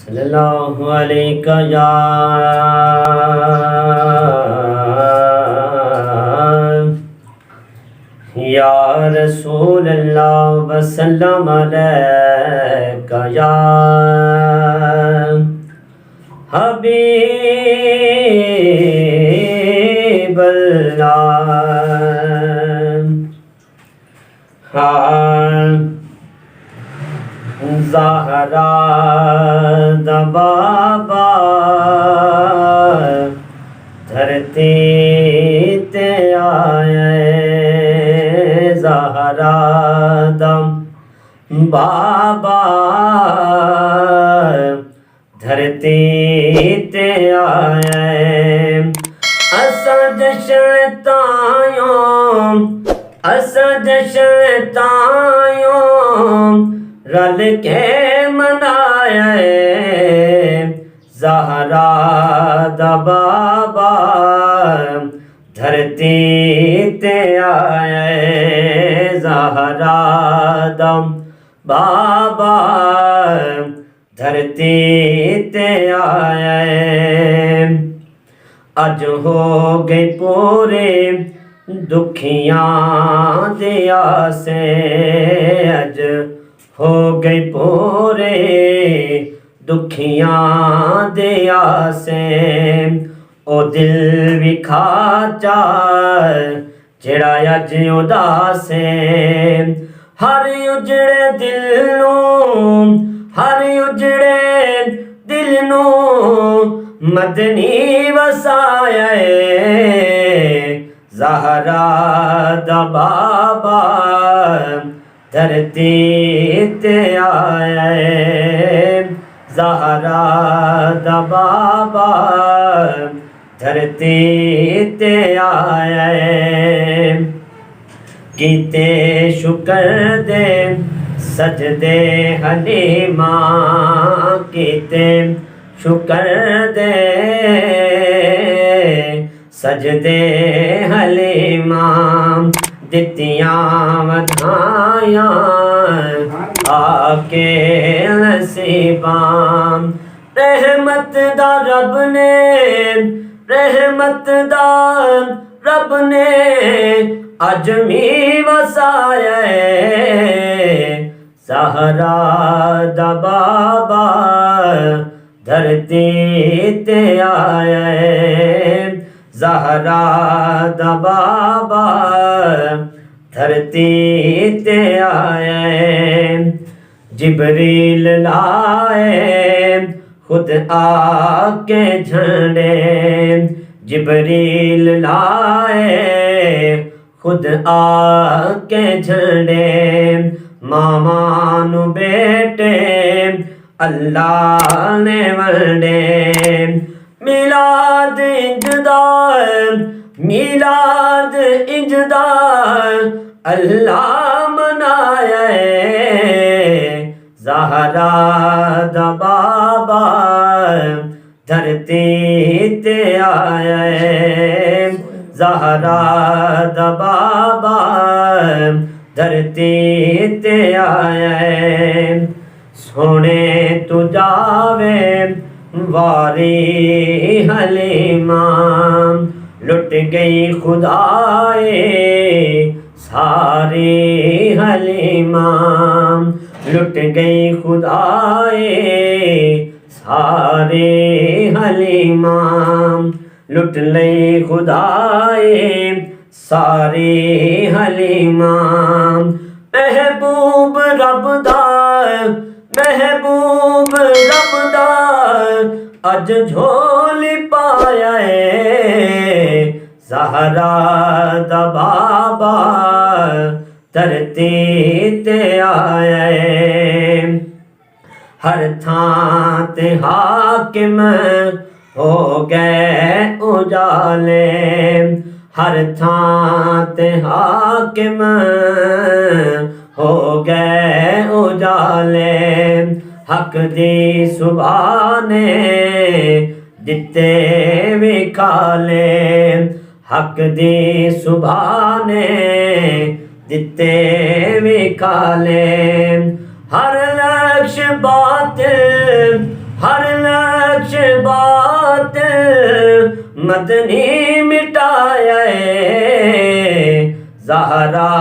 सल्लल्लाहु अलैका या रसूल अल्लाह वसल्लम अलैका या हबीब अल्लाह। ज़हरा दा बाबा धरती ते आया, ज़हरा दा बाबा धरती ते आया। असा जश्न तायों, असा जश्न तायों रल के मनाया, ज़हरा दा बाबा धरती ते आया, ज़हरा दा बाबा धरती ते आया। अज हो गए पूरे दुखियां दे आसे, अज हो गए पूरे दुखियां दे आसे। ओ दिल विखा चार जेड़ा अज उदास है, हर उजड़े दिल नूं, हर उजड़े दिल नूं मदनी वसाया, ज़हरा दा बाबा धरती ते आया, ज़हरा दा बाबा धरती ते आया। कीते शुक्र दे सजदे हलीमा, कीते शुक्र दे सजदे हलीमा, दित्तियां वधाइयां आके नसीबां। रहमत दा रब ने, रहमत दा रब ने अजमी वसाया, ज़हरा दा बाबा धरती ते आया, ज़हरा दा बाबा धरती ते आया। जिब्रील लाए खुद आके झंडे, जिब्रील लाए खुद आके झंडे। मामा नू बेटे अल्लाह ने वंडे, मिलाद इजदार, मिलाद इजदार अल्लाह मनाया, ज़हरा दा बाबा धरती ते आया, ज़हरा दा बाबा धरती ते आया। सोने तू जावे वारी हलीमा, लुट गई खुदाए सारी हलीमा, लुट गई खुदाए सारी हलीमा, लुट लई खुदाए सारी हलीमा। महबूब रबदार, महबूब रबदार अज झोली पाया, ज़हरा दा बाबा धरती ते आया। हर थां ते हाकिम हो गए उजाले, हर थां ते हाकिम हो गए उजाले। हक दी सुबाने दिते विखाले, हक दी सुबाने दिते विखाले। हर लक्ष्य बातिल हर नक्श बात मदनी मिटाया ज़हरा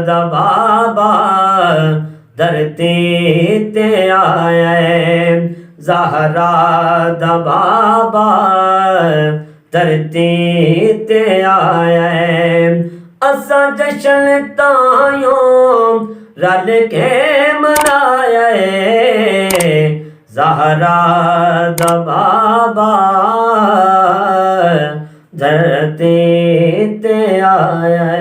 दा बाबा धरती ते आया ज़हरा दा बाबा धरती ते आया असा जशन तायों रल के मनाया ज़हरा दा बाबा धरती ते आया।